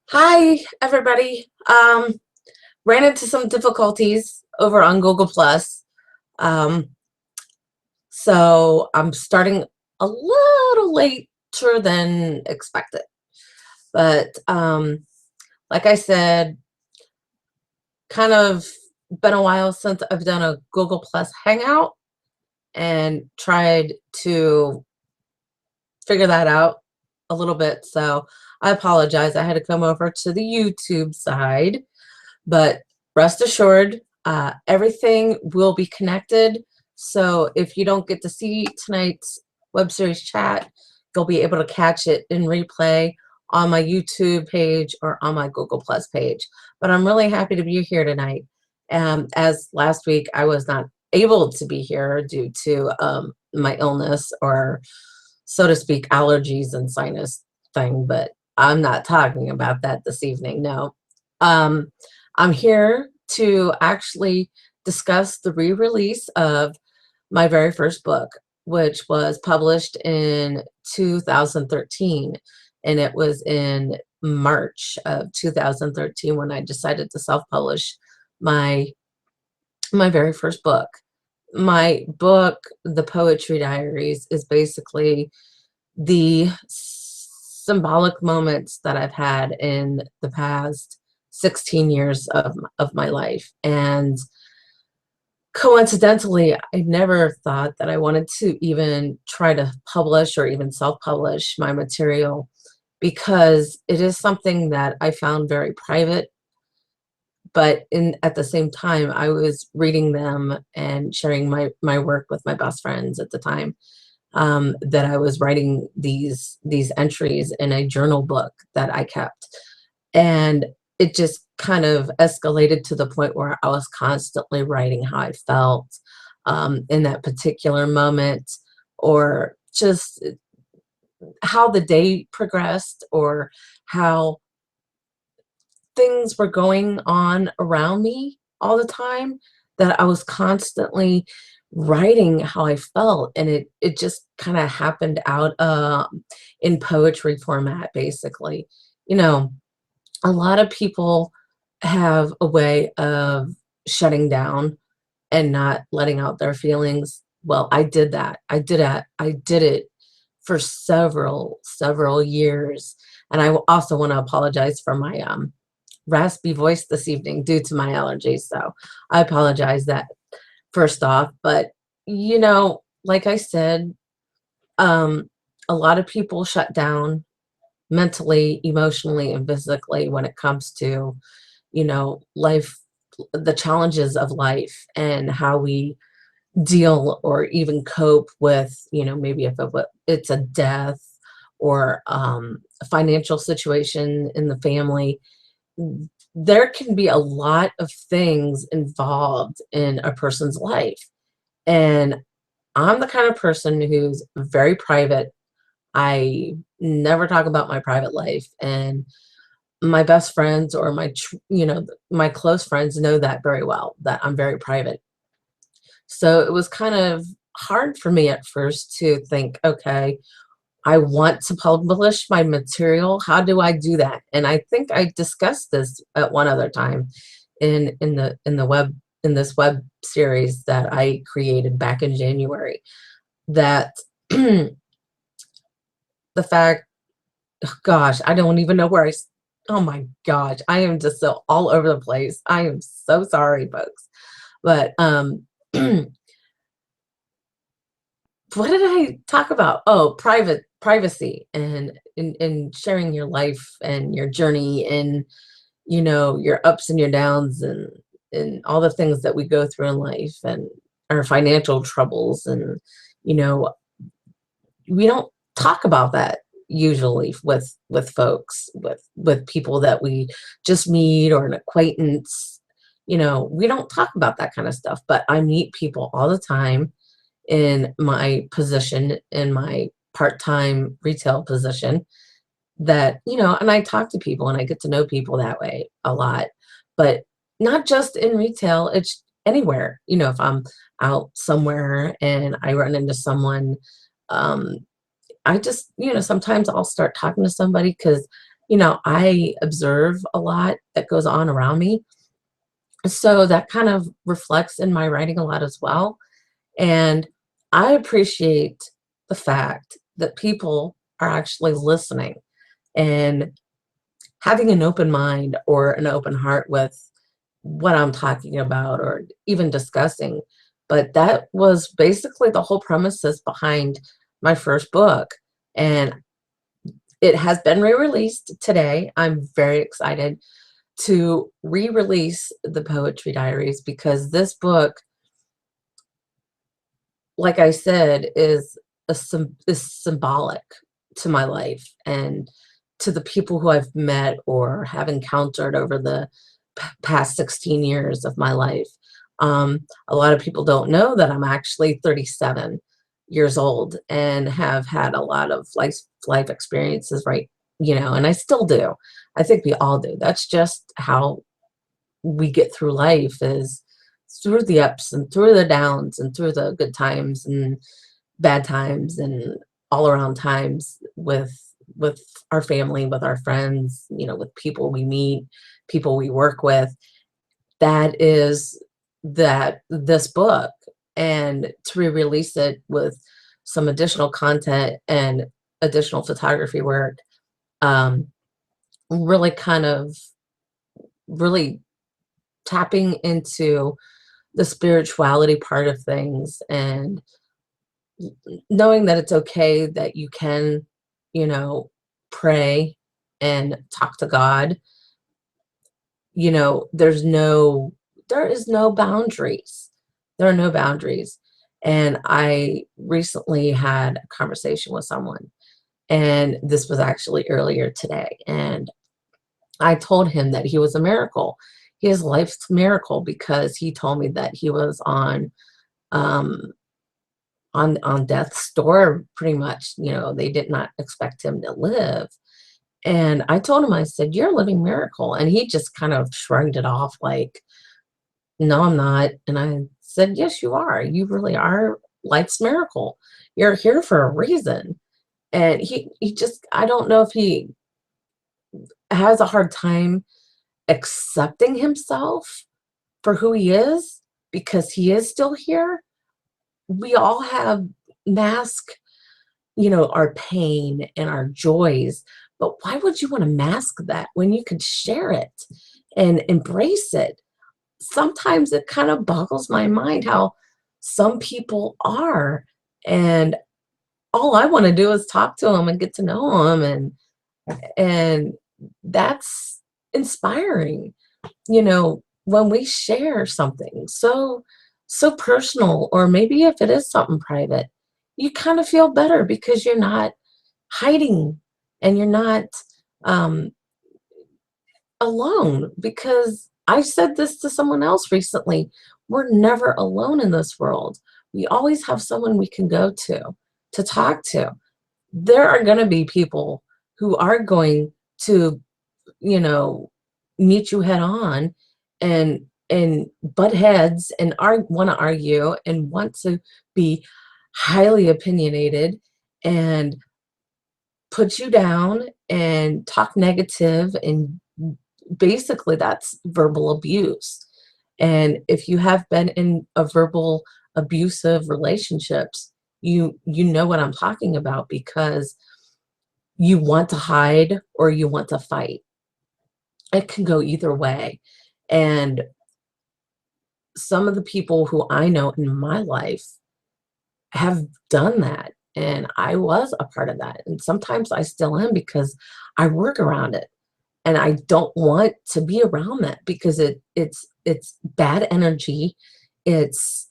Hi, everybody. Ran into some difficulties over on Google Plus. Um, so I'm starting a little later than expected. But like I said, kind of been a while since I've done a Google Plus hangout and tried to figure that out a little bit. So I apologize. I had to come over to the YouTube side. But rest assured, everything will be connected. So if you don't get to see tonight's web series chat, you'll be able to catch it in replay on my YouTube page or on my Google Plus page. But I'm really happy to be here tonight. As last week, I was not able to be here due to my illness, or so to speak, allergies and sinus thing. But I'm not talking about that this evening. No. Um, I'm here to actually discuss the re-release of my very first book, which was published in 2013. And it was in March of 2013 when I decided to self-publish my my very first book. My book, The Poetry Diaries, is basically the symbolic moments that I've had in the past 16 years of my life. And coincidentally, I never thought that I wanted to even try to publish or even self-publish my material, because it is something that I found very private. But in at the same time, I was reading them and sharing my work with my best friends at the time, that I was writing these entries in a journal book that I kept. And it just kind of escalated to the point where I was constantly writing how I felt in that particular moment, or just how the day progressed, or how things were going on around me all the time, that I was constantly writing how I felt. And it just kind of happened out in poetry format, basically. You know, a lot of people have a way of shutting down and not letting out their feelings. Well, I did that. I did it for several years. And I also want to apologize for my raspy voice this evening due to my allergies. So I apologize that first off. But like I said, um, a lot of people shut down mentally, emotionally, and physically when it comes to, life, the challenges of life, and how we deal or even cope with, maybe if it's a death, or a financial situation in the family. There can be a lot of things involved in a person's life. And I'm the kind of person who's very private. I never talk about my private life. And my best friends, or my close friends, know that very well, that I'm very private. So it was kind of hard for me at first to think, okay, I want to publish my material. How do I do that? And I think I discussed this at one other time in this web series that I created back in January. That the fact, gosh, I don't even know where oh my gosh, I am just so all over the place. I am so sorry, folks. But what did I talk about? Oh, privacy, and sharing your life and your journey, and your ups and your downs, and all the things that we go through in life, and our financial troubles. And you know we don't talk about that usually with folks, with people that we just meet, or an acquaintance. We don't talk about that kind of stuff. But I meet people all the time in my position, in my part-time retail position, that and I talk to people and I get to know people that way a lot. But not just in retail, it's anywhere. If I'm out somewhere and I run into someone, um I just, sometimes I'll start talking to somebody because I observe a lot that goes on around me. So that kind of reflects in my writing a lot as well. And I appreciate the fact that people are actually listening and having an open mind or an open heart with what I'm talking about or even discussing. But that was basically the whole premises behind my first book. And it has been re-released today. I'm very excited to re-release the Poetry Diaries because this book, like I said, is symbolic to my life and to the people who I've met or have encountered over the past 16 years of my life. A lot of people don't know that I'm actually 37 years old and have had a lot of life experiences, right? And I still do. I think we all do. That's just how we get through life is through the ups and through the downs and through the good times and bad times and all around times with our family, with our friends, with people we meet, people we work with. That is that this book, and to re-release it with some additional content and additional photography work, um, really kind of really tapping into the spirituality part of things and knowing that it's okay that you can, you know, pray and talk to God. There is no boundaries. There are no boundaries. And I recently had a conversation with someone, and this was actually earlier today. And I told him that he was a miracle. He is life's miracle because he told me that he was um, on death's door pretty much. They did not expect him to live. And I told him, I said, "You're a living miracle." And he just kind of shrugged it off like, "No, I'm not." And I said, "Yes, you are. You really are life's miracle. You're here for a reason." And he just, I don't know if he has a hard time accepting himself for who he is because he is still here. We all have mask, our pain and our joys, but why would you want to mask that when you could share it and embrace it? Sometimes it kind of boggles my mind how some people are, and all I want to do is talk to them and get to know them, and that's inspiring. When we share something so personal, or maybe if it is something private, you kind of feel better because you're not hiding and you're not um, alone. Because I said this to someone else recently, we're never alone in this world. We always have someone we can go to talk to. There are going to be people who are going to, you know, meet you head on and butt heads and want to argue and want to be highly opinionated and put you down and talk negative, and basically that's verbal abuse. And if you have been in a verbal abusive relationships, you know what I'm talking about, because you want to hide or you want to fight. It can go either way. And some of the people who I know in my life have done that. And I was a part of that. And sometimes I still am because I work around it. And I don't want to be around that because it's bad energy. It's,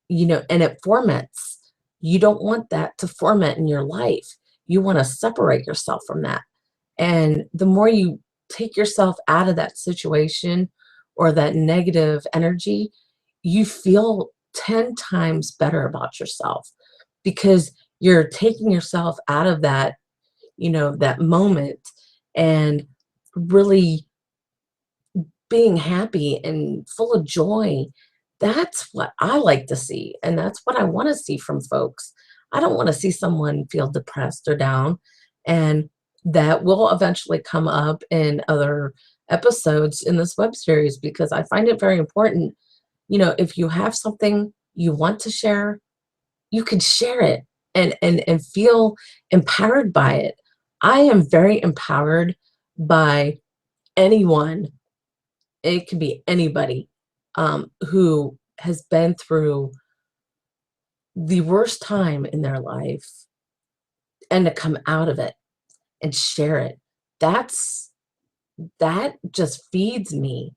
and it formats. You don't want that to format in your life. You want to separate yourself from that. And the more you take yourself out of that situation or that negative energy, you feel 10 times better about yourself because you're taking yourself out of that moment and really being happy and full of joy. That's what I like to see. And that's what I want to see from folks. I don't want to see someone feel depressed or down. And that will eventually come up in other episodes in this web series because I find it very important. If you have something you want to share, you can share it and feel empowered by it. I am very empowered by anyone. It can be anybody who has been through the worst time in their life and to come out of it and share it. That's that just feeds me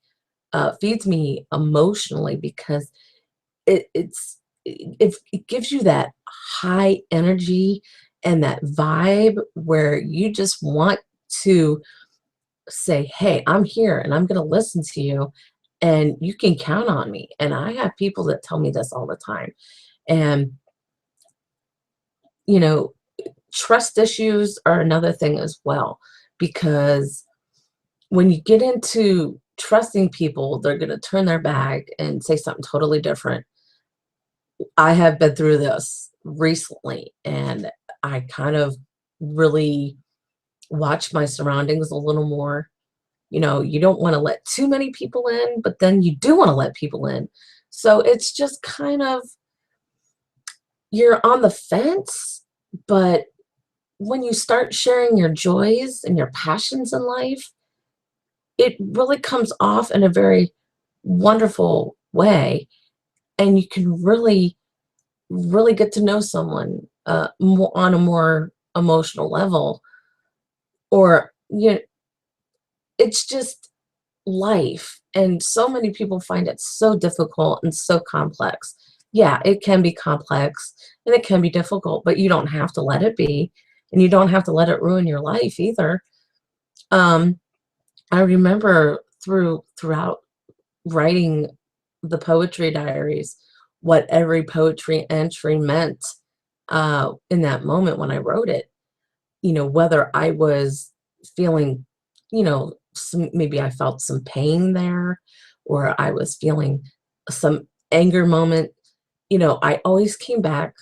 emotionally because it gives you that high energy and that vibe where you just want to say, "Hey, I'm here and I'm going to listen to you and you can count on me." And I have people that tell me this all the time. And you know, trust issues are another thing as well because when you get into trusting people, they're going to turn their back and say something totally different. I have been through this recently, and I kind of really watch my surroundings a little more. You don't want to let too many people in, but then you do want to let people in. So it's just kind of you're on the fence, but when you start sharing your joys and your passions in life, it really comes off in a very wonderful way, and you can really get to know someone on a more emotional level. Or it's just life, and so many people find it so difficult and so complex. Yeah, it can be complex and it can be difficult, but you don't have to let it be, and you don't have to let it ruin your life either. um I remember throughout writing the poetry diaries, what every poetry entry meant in that moment when I wrote it. Whether I was feeling, maybe I felt some pain there, or I was feeling some anger moment. I always came back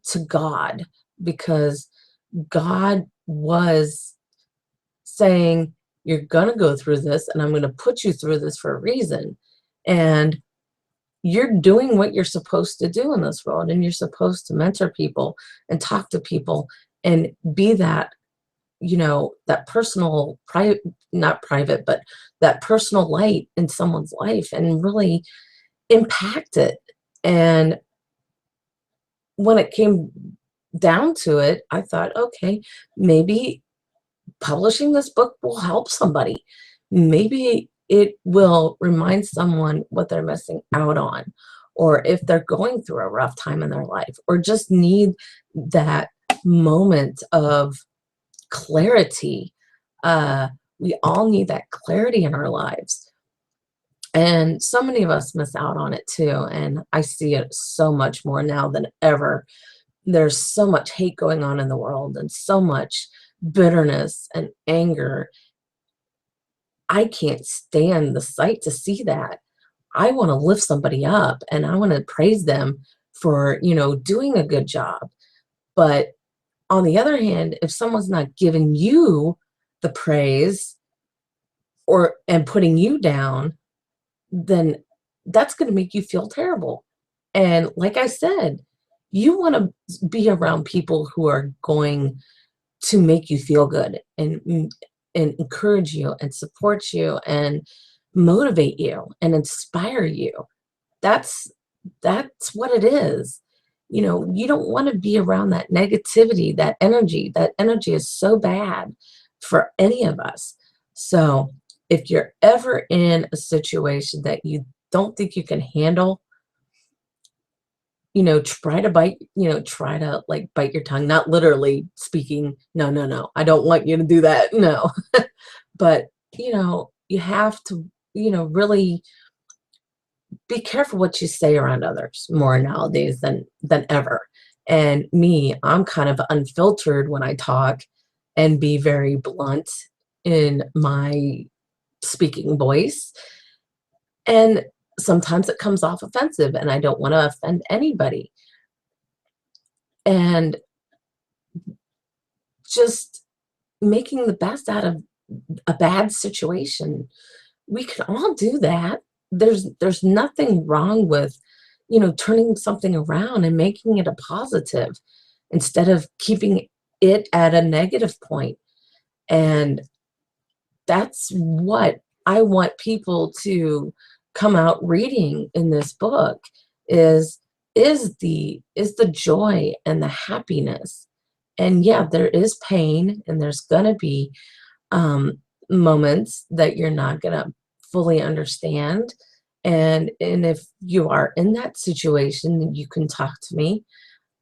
to God because God was saying, "You're going to go through this, and I'm going to put you through this for a reason. And you're doing what you're supposed to do in this world, and you're supposed to mentor people and talk to people and be that personal, private, not private, but that personal light in someone's life and really impact it." And when it came down to it, I thought, okay, maybe publishing this book will help somebody. Maybe it will remind someone what they're missing out on, or if they're going through a rough time in their life, or just need that moment of clarity. We all need that clarity in our lives. And so many of us miss out on it too. And I see it so much more now than ever. There's so much hate going on in the world and so much bitterness and anger. I can't stand the sight to see that. I want to lift somebody up and I want to praise them for, doing a good job. But on the other hand, if someone's not giving you the praise or and putting you down, then that's going to make you feel terrible. And like I said, you want to be around people who are going to make you feel good and encourage you and support you and motivate you and inspire you. That's that's what it is. You don't want to be around that negativity, that energy. That energy is so bad for any of us. So, if you're ever in a situation that you don't think you can handle, try to like bite your tongue, not literally speaking. No, no, no. I don't want you to do that. No. But, you have to, really be careful what you say around others more nowadays than ever. And me, I'm kind of unfiltered when I talk and be very blunt in my speaking voice. And sometimes it comes off offensive, and I don't want to offend anybody. And just making the best out of a bad situation. We can all do that. There's nothing wrong with, turning something around and making it a positive instead of keeping it at a negative point. And that's what I want people to come out reading in this book is is the joy and the happiness. And yeah, there is pain and there's gonna be um, moments that you're not gonna fully understand. And if you are in that situation, you can talk to me.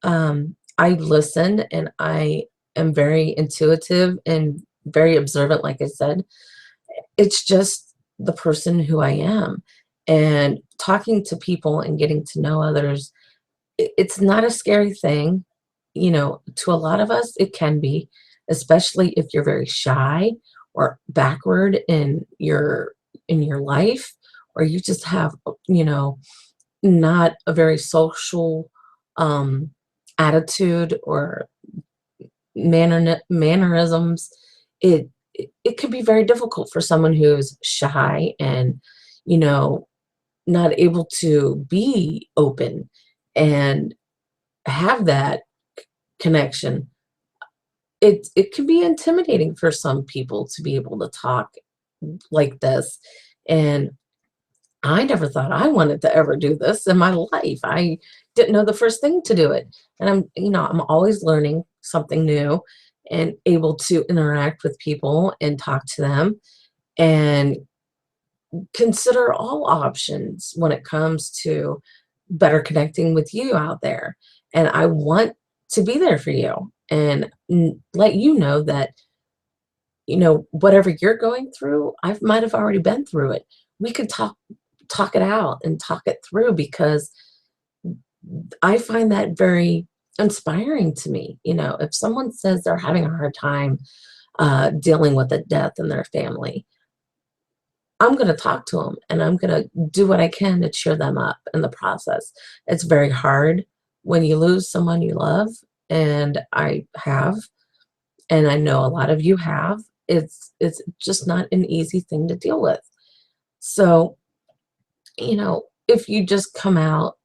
I listen and I am very intuitive and very observant, like I said. It's just the person who I am. And talking to people and getting to know others, it's not a scary thing. To a lot of us, it can be, especially if you're very shy or backward in your life, or you just have, you know, not a very social um, attitude or mannerisms. It can be very difficult for someone who's shy and, you know, not able to be open and have that connection. It can be intimidating for some people to be able to talk like this. And I never thought I wanted to ever do this in my life. I didn't know the first thing to do it. And I'm always learning something new and able to interact with people and talk to them and consider all options when it comes to better connecting with you out there. And I want to be there for you and let you know that, whatever you're going through, I might have already been through it. We could talk it out and talk it through because I find that very inspiring to me. If someone says they're having a hard time dealing with a death in their family, I'm going to talk to them and I'm going to do what I can to cheer them up in the process. It's very hard when you lose someone you love, and I have, and I know a lot of you have. It's just not an easy thing to deal with. So, if you just come out,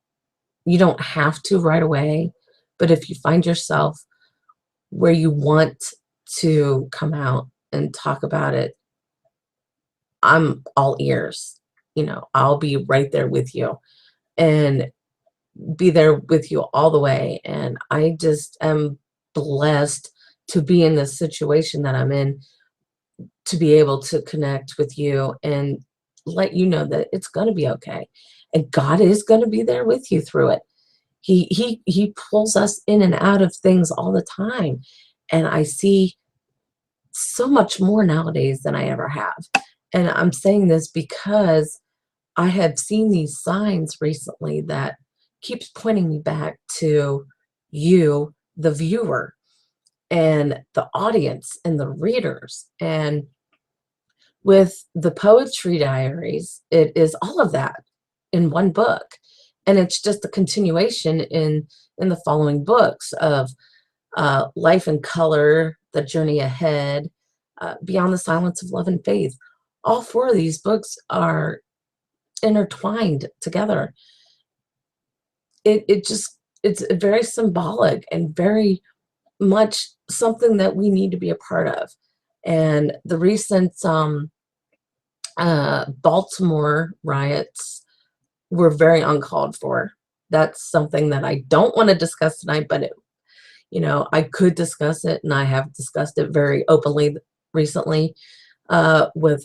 you don't have to right away, but if you find yourself where you want to come out and talk about it, I'm all ears. I'll be right there with you and be there with you all the way. And I just am blessed to be in the situation that I'm in, to be able to connect with you and let you know that it's going to be okay. And God is going to be there with you through it. He pulls us in and out of things all the time. And I see so much more nowadays than I ever have. And I'm saying this because I have seen these signs recently that keeps pointing me back to you, the viewer, and the audience and the readers. And with the Poetry Diaries, it is all of that in one book. And it's just a continuation in the following books of Life in Color, The Journey Ahead, Beyond the Silence of Love and Faith. All four of these books are intertwined together. It's very symbolic and very much something that we need to be a part of. And the recent Baltimore riots were very uncalled for. That's something that I don't want to discuss tonight, but I could discuss it, and I have discussed it very openly recently with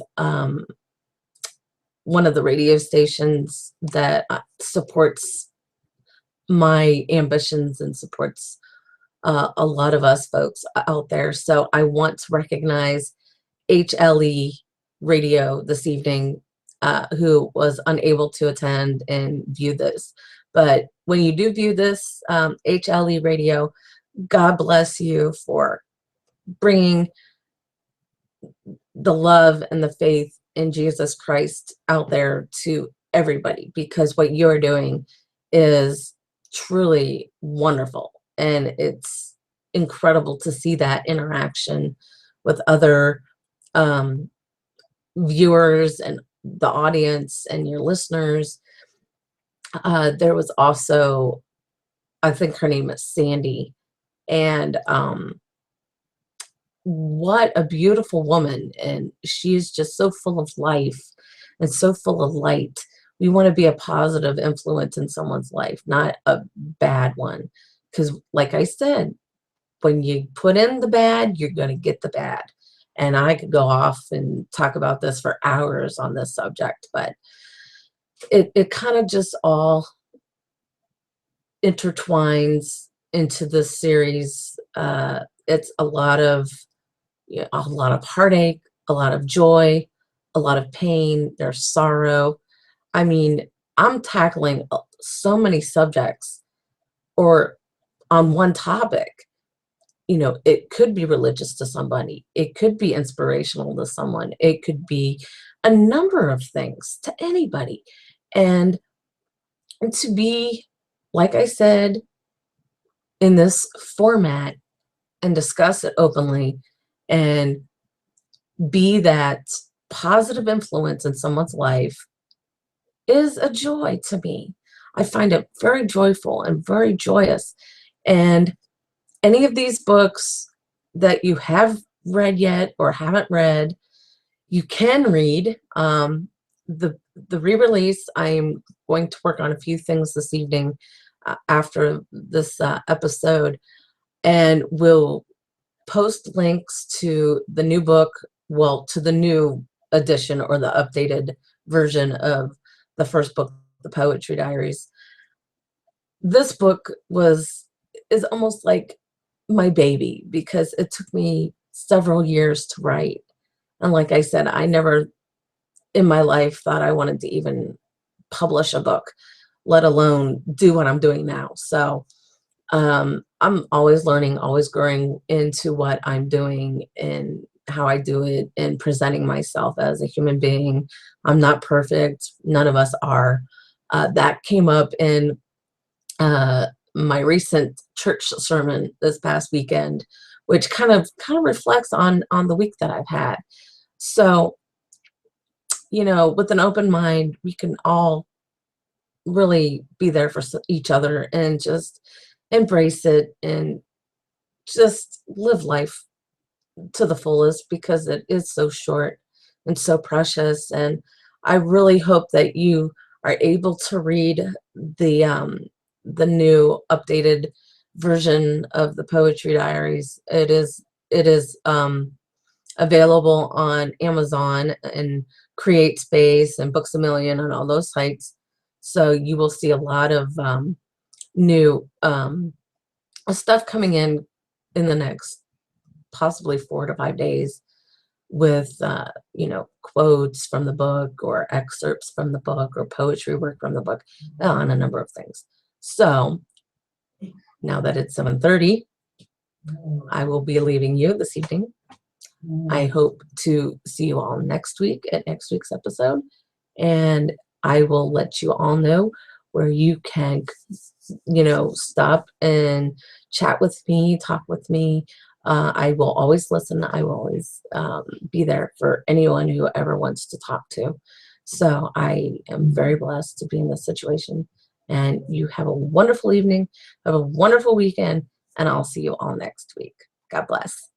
one of the radio stations that supports my ambitions and supports a lot of us folks out there. So I want to recognize HLE Radio this evening, who was unable to attend and view this. But when you do view this, HLE Radio, God bless you for bringing the love and the faith in Jesus Christ out there to everybody, because what you're doing is truly wonderful. And it's incredible to see that interaction with other um, viewers and the audience and your listeners. There was also, I think her name is Sandy, and what a beautiful woman, and she's just so full of life and so full of light. We want to be a positive influence in someone's life, not a bad one, because like I said, when you put in the bad, you're going to get the bad. And I could go off and talk about this for hours on this subject, but it kind of just all intertwines into this series. It's a lot of, yeah, a lot of heartache, a lot of joy, a lot of pain. There's sorrow. I mean, I'm tackling so many subjects or on one topic. You know, it could be religious to somebody. It could be inspirational to someone. It could be a number of things to anybody. And, and to be, like I said, in this format and discuss it openly and be that positive influence in someone's life is a joy to me. I find it very joyful and very joyous. And any of these books that you have read yet or haven't read, you can read. The re-release, I'm going to work on a few things this evening after this episode, and we'll post links to the new book, well, to the new edition or the updated version of the first book, The Poetry Diaries. This book is almost like my baby because it took me several years to write. And like I said, I never in my life thought I wanted to even publish a book, let alone do what I'm doing now. So I'm always learning, always growing into what I'm doing and how I do it and presenting myself as a human being. I'm not perfect. None of us are. That came up in uh, my recent church sermon this past weekend, which kind of reflects on the week that I've had. So, you know, with an open mind, we can all really be there for each other and just embrace it and just live life to the fullest because it is so short and so precious. And I really hope that you are able to read the um, the new updated version of the Poetry Diaries. It is available on Amazon and Create Space and Books a Million and all those sites. So you will see a lot of new stuff coming in the next possibly 4 to 5 days with you know, quotes from the book or excerpts from the book or poetry work from the book on a number of things. So now that it's 7:30, I will be leaving you this evening. I hope to see you all next week at next week's episode, and I will let you all know where you can, you know, stop and chat with me, talk with me. I will always listen. I will always be there for anyone who ever wants to talk to. So I am very blessed to be in this situation. And you have a wonderful evening, have a wonderful weekend, and I'll see you all next week. God bless.